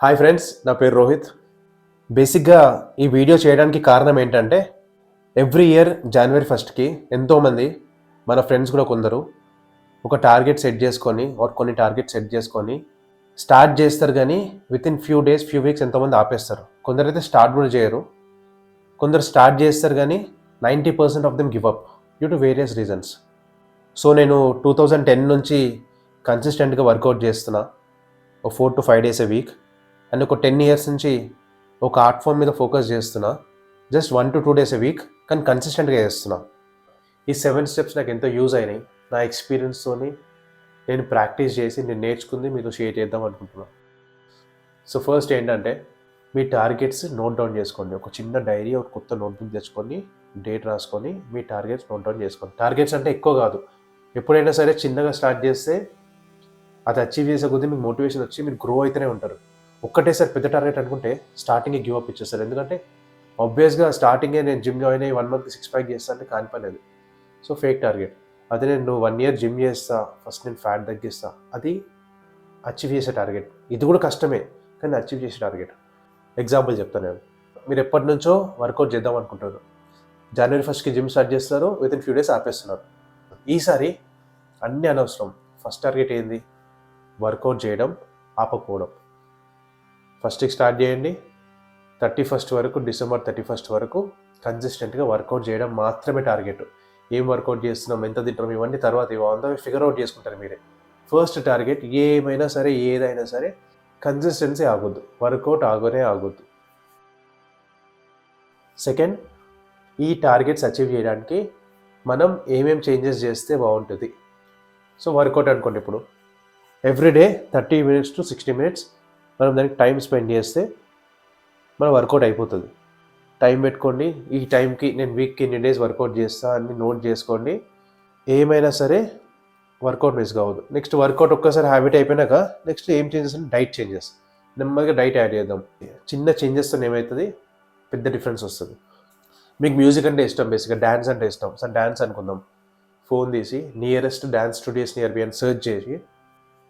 Hi friends, నా పేరు రోహిత్. బేసిక్గా ఈ వీడియో చేయడానికి కారణం ఏంటంటే ఎవ్రీ ఇయర్ జనవరి 1కి ఎంతోమంది మన ఫ్రెండ్స్ కూడా కొందరు ఒక టార్గెట్ సెట్ చేసుకొని కొన్ని టార్గెట్ సెట్ చేసుకొని స్టార్ట్ చేస్తారు, కానీ within few days few weeks ఎంతోమంది ఆపేస్తారు. కొందరైతే స్టార్ట్ కూడా చేయరు. కొందరు స్టార్ట్ చేస్తారు కానీ 90% of them give up due to various reasons. So నేను 2010 నుంచి కన్సిస్టెంట్గా వర్కౌట్ చేస్తున్నా, ఒక 4 to 5 days a week. And ఒక 10 years నుంచి ఒక ఆర్ట్ ఫామ్ మీద ఫోకస్ చేస్తున్నా, just 1 to 2 days a week, కానీ కన్సిస్టెంట్గా చేస్తున్నా. ఈ 7 steps నాకు ఎంతో యూజ్ అయినాయి. నా ఎక్స్పీరియన్స్తో నేను ప్రాక్టీస్ చేసి నేను నేర్చుకుంది మీతో షేర్ చేద్దాం అనుకుంటున్నాను. సో ఫస్ట్ ఏంటంటే మీ టార్గెట్స్ నోట్ డౌన్ చేసుకోండి. ఒక చిన్న డైరీ, ఒక కొత్త నోట్బుక్ తెచ్చుకొని డేట్ రాసుకొని మీ టార్గెట్స్ నోట్ డౌన్ చేసుకోండి. టార్గెట్స్ అంటే ఎక్కువ కాదు, ఎప్పుడైనా సరే చిన్నగా స్టార్ట్ చేస్తే అది అచీవ్ చేసే కొద్దీ మీకు మోటివేషన్ వచ్చి మీరు గ్రో అయితేనే ఉంటారు. ఒక్కటేసారి పెద్ద టార్గెట్ అనుకుంటే స్టార్టింగే గివ్ అప్ ఇచ్చేస్తారు. ఎందుకంటే ఆబ్వియస్గా స్టార్టింగే నేను జిమ్ జాయిన్ అయ్యి 1 month 6 pack చేస్తా అంటే కానిపలేదు. So fake target. అదే నేను 1 year జిమ్ చేస్తా, ఫస్ట్ నేను ఫ్యాట్ తగ్గిస్తా, అది అచీవ్ చేసే టార్గెట్. ఇది కూడా కష్టమే, కానీ అచీవ్ చేసే టార్గెట్. ఎగ్జాంపుల్ చెప్తాను నేను. మీరు ఎప్పటి నుంచో వర్కౌట్ చేద్దాం అనుకుంటారు, జనవరి 1కి జిమ్ స్టార్ట్ చేస్తారు, వితిన్ ఫ్యూ డేస్ ఆపేస్తున్నారు. ఈసారి అన్నీ అనవసరం. ఫస్ట్ టార్గెట్ ఏంది? వర్కౌట్ చేయడం, ఆపకపోవడం. 1st స్టార్ట్ చేయండి, 31st వరకు, డిసెంబర్ 31st వరకు కన్సిస్టెంట్గా వర్కౌట్ చేయడం మాత్రమే టార్గెట్. ఏం వర్కౌట్ చేస్తున్నాం, ఎంత తింటున్నాం, ఇవన్నీ తర్వాత ఇవంతా ఫిగర్ అవుట్ చేసుకుంటారు మీరే. ఫస్ట్ టార్గెట్ ఏమైనా సరే, ఏదైనా సరే కన్సిస్టెన్సీ ఆగొద్దు, వర్కౌట్ ఆగొద్దు. సెకండ్, ఈ టార్గెట్స్ అచీవ్ చేయడానికి మనం ఏమేం చేంజెస్ చేస్తే బాగుంటుంది. సో వర్కౌట్ అనుకోండి, ఇప్పుడు ఎవ్రీడే 30 minutes to 60 minutes మనం దానికి టైం స్పెండ్ చేస్తే మన వర్కౌట్ అయిపోతుంది. టైం పెట్టుకోండి, ఈ టైంకి నేను వీక్కి ఇన్ని డేస్ వర్కౌట్ చేస్తా అని నోట్ చేసుకోండి. ఏమైనా సరే వర్కౌట్ మిస్ కావద్దు. నెక్స్ట్ వర్కౌట్ ఒక్కసారి హ్యాబిట్ అయిపోయినాక నెక్స్ట్ ఏం చేంజెస్ అంటే డైట్ చేంజెస్. నెమ్మదిగా డైట్ యాడ్ చేద్దాం. చిన్న చేంజెస్తో ఏమవుతుంది, పెద్ద డిఫరెన్స్ వస్తుంది. మీకు మ్యూజిక్ అంటే ఇష్టం, బేసిక్గా డ్యాన్స్ అంటే ఇష్టం. సార్ డ్యాన్స్ అనుకుందాం. ఫోన్ తీసి nearest dance studios near by అని సెర్చ్ చేసి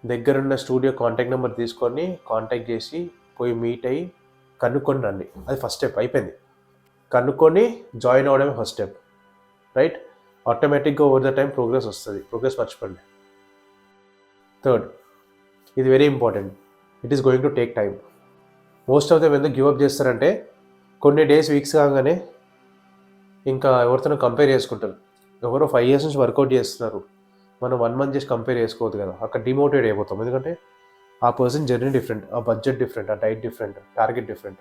దగ్గరున్న స్టూడియో కాంటాక్ట్ నెంబర్ తీసుకొని కాంటాక్ట్ చేసి పోయి మీట్ అయ్యి కనుక్కొని రండి. అది ఫస్ట్ స్టెప్ అయిపోయింది. కనుక్కొని జాయిన్ అవ్వడమే ఫస్ట్ స్టెప్, రైట్? ఆటోమేటిక్గా ఓవర్ ద టైం ప్రోగ్రెస్ వస్తుంది. ప్రోగ్రెస్ మర్చిపోండి. థర్డ్, ఇది very important. It is going to take time. Most of them ఎందుకు గివ్ అప్ చేస్తారంటే కొన్ని డేస్, వీక్స్ కాగానే ఇంకా ఎవరితోనో కంపేర్ చేసుకుంటారు. ఎవరో 5 years నుంచి వర్కౌట్ చేస్తున్నారు, మనం 1 month చేసి కంపేర్ చేసుకోవద్దు కదా. అక్కడ డిమోటివేట్ అయిపోతాం. ఎందుకంటే ఆ పర్సన్ జర్నీ డిఫరెంట్, ఆ బడ్జెట్ డిఫరెంట్, ఆ diet different, target different.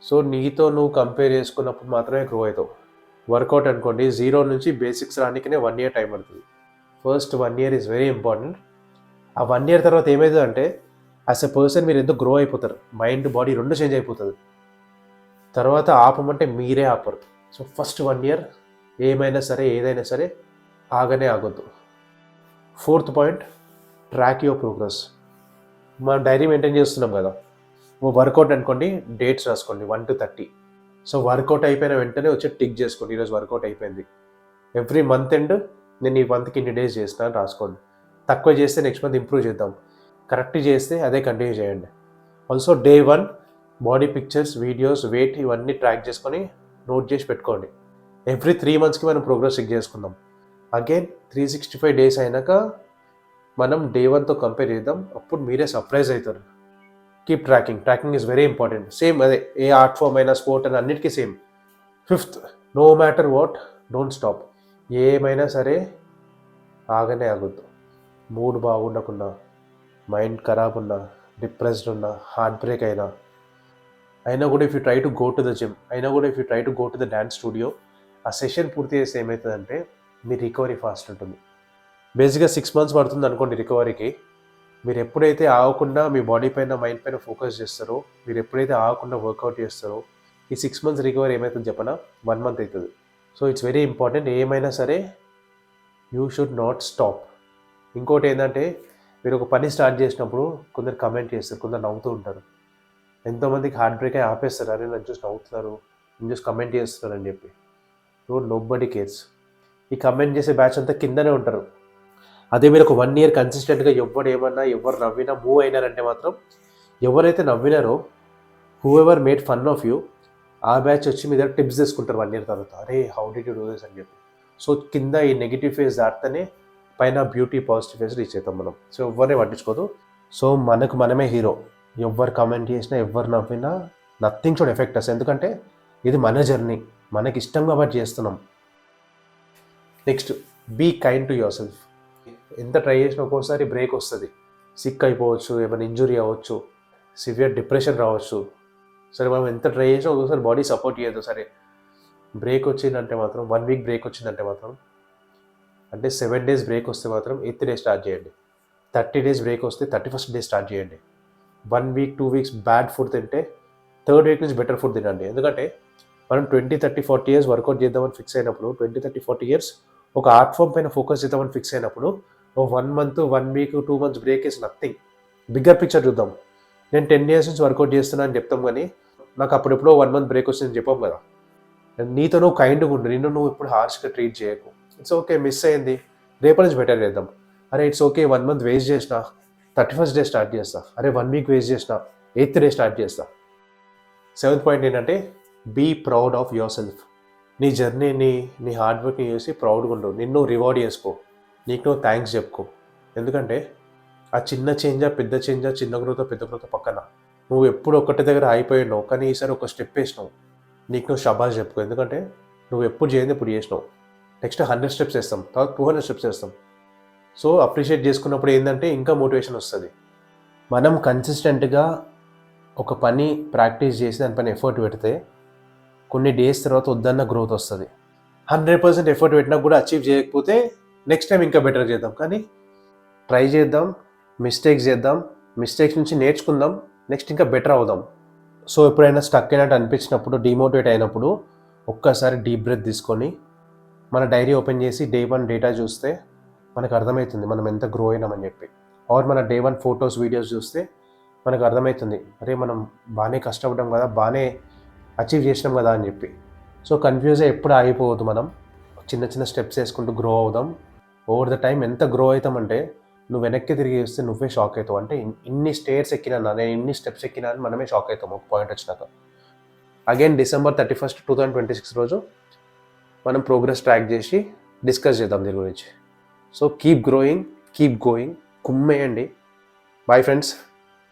So నీతో నువ్వు కంపేర్ చేసుకున్నప్పుడు మాత్రమే గ్రో అవుతావు. వర్కౌట్ అనుకోండి, 0 నుంచి బేసిక్స్ రానికనే 1 year టైం పడుతుంది. First 1 year is very important. ఆ 1 year తర్వాత ఏమవుతుంది అంటే యాజ్ ఎ పర్సన్ మీరు ఎంతో గ్రో అయిపోతారు. మైండ్, బాడీ రెండు చేంజ్ అయిపోతుంది. తర్వాత ఆపమంటే మీరే ఆపరు. సో ఫస్ట్ 1 year ఏమైనా సరే, ఏదైనా సరే ఆగొద్దు. Fourth point, track your progress. మనం డైరీ మెయింటైన్ చేస్తున్నాం కదా. వర్కౌట్ అనుకోండి, డేట్స్ రాసుకోండి 1 to 30. సో వర్కౌట్ అయిపోయిన వెంటనే వచ్చి టిక్ చేసుకోండి, ఈరోజు వర్కౌట్ అయిపోయింది. ఎవ్రీ మంత్ ఎండ్ నేను ఈ మంత్కి ఇన్ని డేస్ చేసిన అని రాసుకోండి. తక్కువ చేస్తే నెక్స్ట్ మంత్ ఇంప్రూవ్ చేద్దాం, కరెక్ట్ చేస్తే అదే కంటిన్యూ చేయండి. Also day 1 body pictures, videos, weight ఇవన్నీ ట్రాక్ చేసుకొని నోట్ చేసి పెట్టుకోండి. ఎవ్రీ 3 monthsకి మనం ప్రోగ్రెస్ చెక్ చేసుకుందాం. అగైన్ 365 days అయినాక మనం డే 1తో కంపేర్ చేద్దాం. అప్పుడు మీరే సర్ప్రైజ్ అవుతారు. Keep tracking is very important. Same అదే ఏ ఆర్ట్ ఫామ్ అయినా, స్పోర్ట్ అయినా, అన్నిటికీ same. Fifth, no matter what, don't stop. ఏమైనా సరే ఆగొద్దు. మూడ్ బాగుండకున్నా, మైండ్ ఖరాబ్ ఉన్నా, డిప్రెస్డ్ ఉన్నా, హార్ట్ బ్రేక్ అయినా కూడా if you try to go to the gym, అయినా కూడా if you try to go to the dance studio, ఆ సెషన్ పూర్తి చేస్తే ఏమవుతుందంటే మీ రికవరీ ఫాస్ట్ ఉంటుంది. బేసిక్గా 6 months పడుతుంది అనుకోండి రికవరీకి. మీరు ఎప్పుడైతే ఆగకుండా మీ బాడీ పైన, మైండ్ పైన ఫోకస్ చేస్తారో, మీరు ఎప్పుడైతే ఆగకుండా వర్కౌట్ చేస్తారో, ఈ 6 months రికవరీ ఏమవుతుంది చెప్పనా, 1 month అవుతుంది. So it's very important. ఏమైనా సరే యూ షుడ్ నాట్ స్టాప్. ఇంకోటి ఏంటంటే, మీరు ఒక పని స్టార్ట్ చేసినప్పుడు కొందరు కమెంట్ చేస్తారు, కొందరు నవ్వుతూ ఉంటారు. ఎంతోమందికి హార్ట్ బ్రేక్ అయి ఆపేస్తారు, అరే నన్ను చూసి నవ్వుతున్నారు, నేను చూసి కమెంట్ చేస్తున్నారు అని చెప్పి. Nobody cares. ఈ కమెంట్ చేసే బ్యాచ్ అంతా కిందనే ఉంటారు. అదే మీరు ఒక 1 year కన్సిస్టెంట్గా ఎవరు ఏమన్నా, ఎవరు నవ్వినా మూవ్ అయినారంటే మాత్రం ఎవరైతే నవ్వినారో whoever made fun of you, ఆ బ్యాచ్ వచ్చి మీ దగ్గర టిప్స్ తీసుకుంటారు 1 year తర్వాత, అరే how did you do this అని చెప్పి. సో కింద ఈ నెగిటివ్ ఫేజ్ దాటితేనే పైన బ్యూటీ పాజిటివ్ ఫేజ్ రీచ్ అవుతాం మనం. సో ఎవరిని పట్టించుకోదు. సో మనకు మనమే హీరో. ఎవరు కమెంట్ చేసినా, ఎవరు నవ్వినా నథింగ్ షుడ్ ఎఫెక్ట్ అస్. ఎందుకంటే ఇది మన జర్నీ, మనకి ఇష్టం కాబట్టి చేస్తున్నాం. Next, be kind to yourself. ఎంత ట్రై చేసినా ఒక్కోసారి బ్రేక్ వస్తుంది. సిక్ అయిపోవచ్చు, ఏమైనా ఇంజురీ అవ్వచ్చు, సివియర్ డిప్రెషన్ రావచ్చు. సరే మనం ఎంత ట్రై చేసినా ఒక్కోసారి బాడీ సపోర్ట్ చేయదు. సరే బ్రేక్ వచ్చిందంటే మాత్రం 1 week బ్రేక్ వచ్చిందంటే మాత్రం, అంటే 7 days బ్రేక్ వస్తే మాత్రం 8th day స్టార్ట్ చేయండి. 30 days బ్రేక్ వస్తే 31st day స్టార్ట్ చేయండి. 1 week 2 weeks బ్యాడ్ ఫుడ్ తింటే 3rd week నుంచి బెటర్ ఫుడ్ తినండి. ఎందుకంటే మనం 20, 30, 40 years వర్కౌట్ చేద్దామని ఫిక్స్ అయినప్పుడు, 20, 30, 40 years ఒక ఆర్ట్ ఫామ్ పైన ఫోకస్ చేద్దామని ఫిక్స్ అయినప్పుడు 1 month, 1 week, 2 months break is nothing. Bigger picture చూద్దాం. నేను 10 years నుంచి వర్కౌట్ చేస్తున్నా అని చెప్తాం, కానీ నాకు అప్పుడెప్పుడో 1 month బ్రేక్ వచ్చిందని చెప్పాం కదా. నీతో నువ్వు కైండ్గా ఉండు, నిన్ను నువ్వు ఇప్పుడు హార్ష్గా ట్రీట్ చేయకు. ఇట్స్ ఓకే, మిస్ అయింది, రేపటి నుంచి బెటర్ చేద్దాం. అరే ఇట్స్ ఓకే, 1 month వేస్ట్ చేసిన, 31st day స్టార్ట్ చేస్తా. అరే 1 week వేస్ట్ చేసిన, 8th day స్టార్ట్ చేస్తా. 7th point ఏంటంటే, be proud of yourself. నీ జర్నీని, నీ హార్డ్ వర్క్ని చూసి ప్రౌడ్గా ఉండు. నిన్ను రివార్డ్ చేసుకో, నీకు నువ్వు థ్యాంక్స్ చెప్పుకో. ఎందుకంటే ఆ చిన్న చేంజా పెద్ద చేంజా, చిన్న గ్రోత్ పెద్ద గ్రోత్ పక్కన నువ్వు ఎప్పుడు ఒక్కటి దగ్గర అయిపోయినావు, కానీ ఈసారి ఒక స్టెప్ వేసినావు, నీకు నువ్వు షబాష్ చెప్పుకో. ఎందుకంటే నువ్వు ఎప్పుడు చేయండి ఇప్పుడు చేసినావు. నెక్స్ట్ 100 steps వేస్తాం, తర్వాత 200 steps వేస్తాం. సో అప్రిషియేట్ చేసుకున్నప్పుడు ఏంటంటే ఇంకా మోటివేషన్ వస్తుంది. మనం కన్సిస్టెంట్గా ఒక పని ప్రాక్టీస్ చేసి దానిపైన ఎఫర్ట్ పెడితే కొన్ని డేస్ తర్వాత వద్దన్న గ్రోత్ వస్తుంది. 100% ఎఫర్ట్ పెట్టినా కూడా అచీవ్ చేయకపోతే నెక్స్ట్ టైం ఇంకా బెటర్ చేద్దాం. కానీ ట్రై చేద్దాం, మిస్టేక్స్ చేద్దాం, మిస్టేక్స్ నుంచి నేర్చుకుందాం, నెక్స్ట్ ఇంకా బెటర్ అవుదాం. సో ఎప్పుడైనా స్టక్ అయినట్టు అనిపించినప్పుడు, డిమోటివేట్ అయినప్పుడు ఒక్కసారి డీప్ బ్రెత్ తీసుకొని మన డైరీ ఓపెన్ చేసి Day 1 డేటా చూస్తే మనకు అర్థమవుతుంది మనం ఎంత గ్రో అయినామని చెప్పి. ఆర్ మన Day 1 ఫొటోస్, వీడియోస్ చూస్తే మనకు అర్థమవుతుంది, అరే మనం బాగానే కష్టపడ్డాం కదా, బాగానే అచీవ్ చేసినాం కదా అని చెప్పి. సో కన్ఫ్యూజ్ ఎప్పుడు ఆగిపోవద్దు, మనం చిన్న చిన్న స్టెప్స్ వేసుకుంటూ గ్రో అవుదాం. ఓవర్ ద టైం ఎంత గ్రో అవుతామంటే నువ్వు వెనక్కి తిరిగి వస్తే నువ్వే షాక్ అవుతావు. అంటే ఇన్ని స్టేర్స్ ఎక్కినా, నేను ఇన్ని స్టెప్స్ ఎక్కినా అని మనమే షాక్ అవుతాం ఒక పాయింట్ వచ్చినాక. అగైన్ December 31st, 2026 రోజు మనం ప్రోగ్రెస్ ట్రాక్ చేసి డిస్కస్ చేద్దాం దీని గురించి. So keep growing, keep going, కుమ్మేయండి. Bye friends.